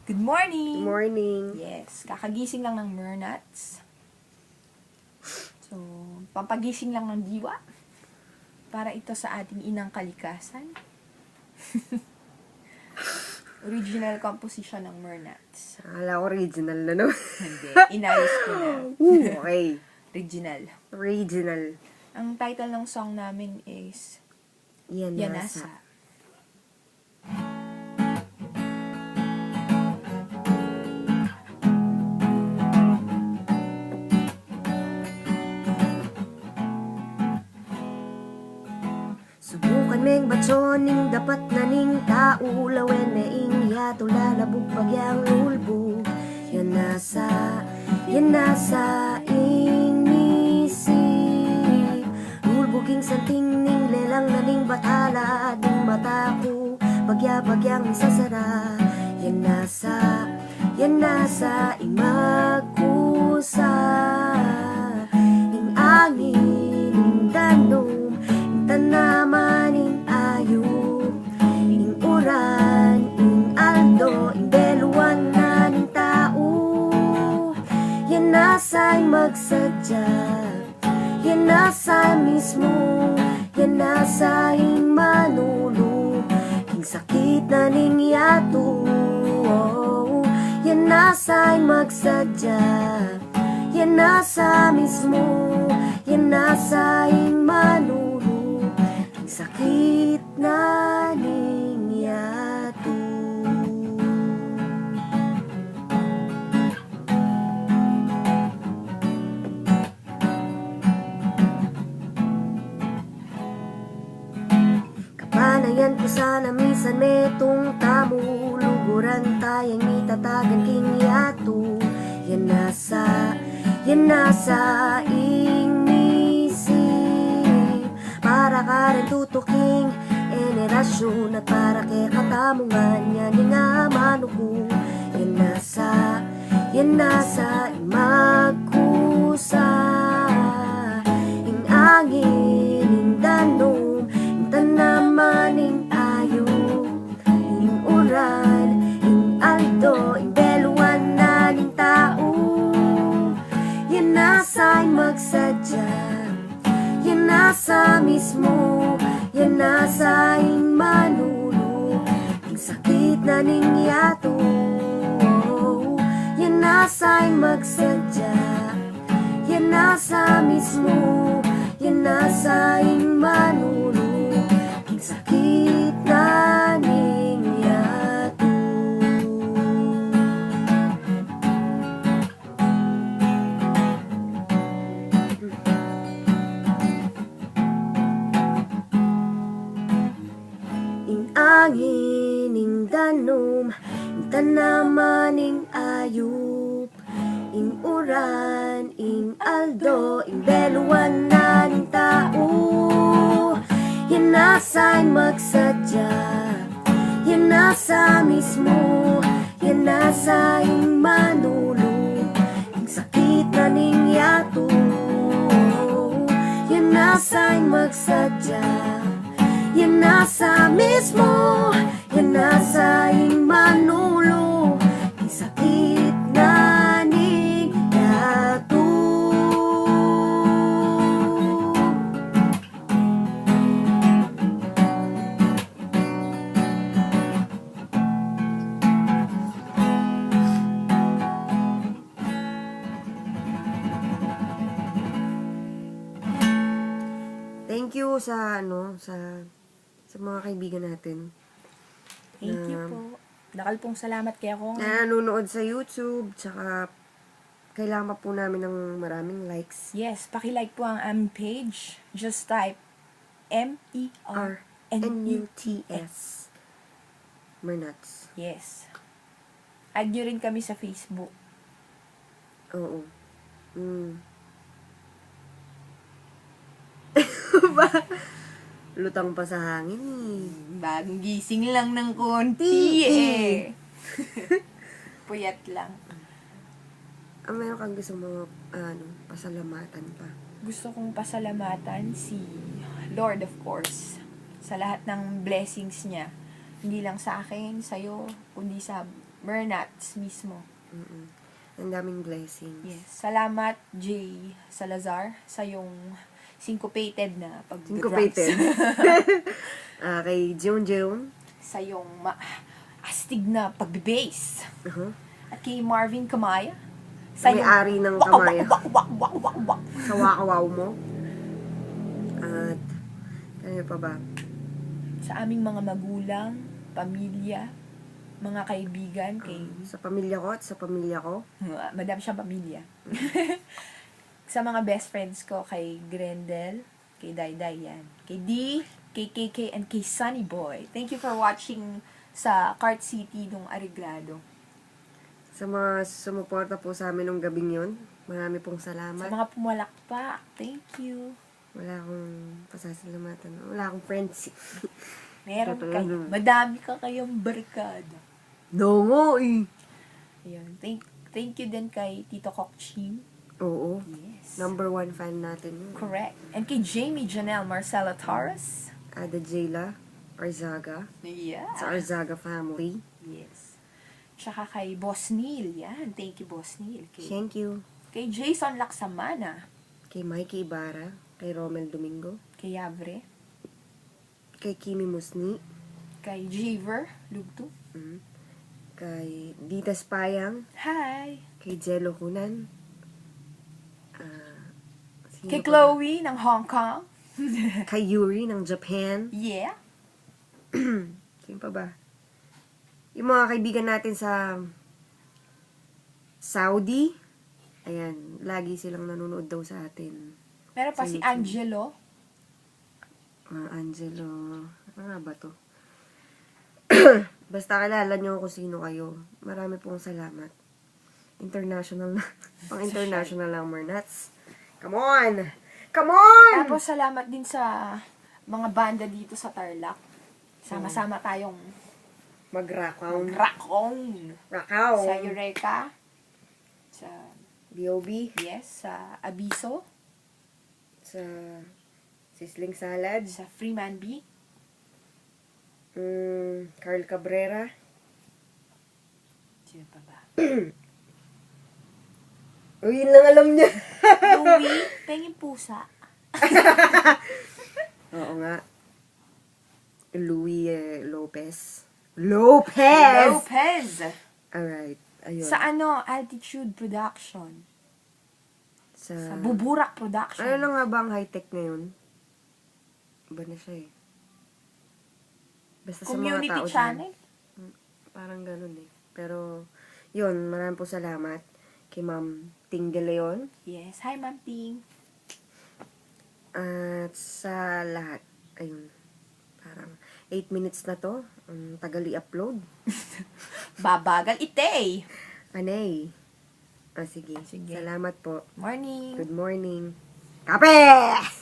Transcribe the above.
Good morning! Good morning. Yes, kakagising lang ng Mernats. So, pampagising lang ng diwa. Para ito sa ating inang kalikasan. Original composition ng Mernats. Akala ko original na, no? Hindi, inayos ko na. Okay. Original. Original. Ang title ng song namin is Yanasa. Yanasa. Subukan meng batsoning dapat na ning tao lawen na ing yato lalabog pagyang ulbog. Yanasa ing nisip. Ulboging santing ning lelang na ning batala ding mata ko bagya-bagyang sasara. Yanasa ing magkusa. Ing angin ing danom tanaman ing ayub, ing uran, ing aldo, ing beluan na ning tao. Yan nasa'y magsadya, yan nasa mismo, yan nasa ing manulo, ing sakit na ning yato. Yan nasa'y magsadya, yan nasa mismo, yan nasa ing manulo, sakit na ninyato. Kapanayan ko sana misan metong tamo, luguran tayang mitatagan king yato. Yan nasa ing nisip. Para ka rin tutuking enerasyon at para kay katamungan yan yung amano ko. Yan nasa magkusa. Ing angin, ing danom, ing tanaman, ing ayong, ing uran, ing aldo, ing beluan na ning tao. Yan nasa magsadya, yan nasa mismo, yan nasa ing manulo, ing sakit na ning yato. Yan nasa ing magsadya, yan nasa mismo, yan nasa ing manulo, ing sakit na ning yato. Angin, ing danom, ing tanaman, ing ayub, ing uran, ing aldo, ing beluan na ning tao. Yan nasa'y magsadya, yan nasa mismo, yan nasa ing manulo, ing sakit na ning yato. Yan nasa'y magsadya, yan nasa mismo, yan nasa ing manulo, ing sakit na ning yato. Thank you sa sa mga kaibigan natin. Thank you po. Dakal pong salamat kay ako. Na nanonood sa YouTube, tsaka kailangan pa po namin ng maraming likes. Yes, pakilike po ang aming page. Just type MerNuts. Mernats. Yes. Add nyo rin kami sa Facebook. Oo. Lutang pa sa hangin Bagong gising lang ng konti eh. Puyat lang. Meron kang gusto mga pasalamatan pa? Gusto kong pasalamatan si Lord, of course, sa lahat ng blessings niya. Hindi lang sa akin, sa'yo, kundi sa Mernats mismo. Ang daming blessings. Yes. Salamat, Jay Salazar, sa yung syncopated na Syncopated. pag-drums. Kay June. Sa yung astig na pagbe-bass. Uh-huh. At kay Marvin Kamaya. Sa May-ari ng wak, Kamaya. wak, wak, wak, wak, wak. Sa wakawaw mo. At, ano pa ba? Sa aming mga magulang, pamilya, mga kaibigan, kay Sa pamilya ko at sa pamilya ko. madami siyang pamilya. Sa mga best friends ko, kay Grendel, kay Dayday yan. Kay D, kay KK, and kay Sunny Boy. Thank you for watching sa Cart City nung Ariglado. Sa mga sumuporta po sa amin nung gabing yun, marami pong Sa salamat. mga pumalakpak, thank you. Wala akong pasasalamatan. Wala akong friends. Meron Totoo kayo. naman. Madami ka kayong barkada. No nga eh. Ayun. Thank you din kay Tito Kokching. Oo. Yes. Number 1 fan natin yun. Correct. And kay Jamie Janelle Marcela Torres. Ada Jayla Arzaga. Yeah. Sa Arzaga family. Yes. Tsaka kay Boss Neil. Yan. Thank you, Boss Neil. Thank you. Kay Jason Laksamana. Kay Mikey Ibarra. Kay Romel Domingo. Kay Yavre. Kay Kimi Musni. Kay Javer Lugto. Kay Dita Spayang. Hi. Kay Jello Hunan. Sino Kay pa ba? Chloe ng Hong Kong. Kay Yuri ng Japan. Yeah. Sino pa ba? Yung mga kaibigan natin sa Saudi. Ayan, lagi silang nanonood daw sa atin. Meron pa Sa si YouTube. Angelo. Angelo. Ano nga ba to? Basta kilala nyo kung sino kayo. Marami pong salamat. International na. Pang international lang, Mernats. Come on! Come on! Tapos salamat din sa mga banda dito sa Tarlac. Sama-sama tayong Mag-rackown. rockon. Rackown. Sa Eureka. Sa, B.O.B. yes, sa Abiso. Sa Sisling Salad. Sa Freeman B. Carl Cabrera. Sino pa ba? Uy, yun lang alam niya. Louie, pengin pusa. Oo nga. Louis Lopez. Lopez! Lopez. Alright. Ayun. Sa ano, Altitude Production. Sa Sa Buburak Production. ano na nga ba ang high-tech ngayon? Iba na siya eh. Basta sa mga Community tao channel. dyan, parang ganun eh. Pero, yun, maraming po salamat kay Ma'am Ting De Leon. Yes. Hi, Ma'am Ting. At sa lahat. Ayun. Parang 8 minutes na to. Ang tagal i-upload. Babagal ite. Anay. Sige. Sige. Salamat po. Morning. Good morning. Kape!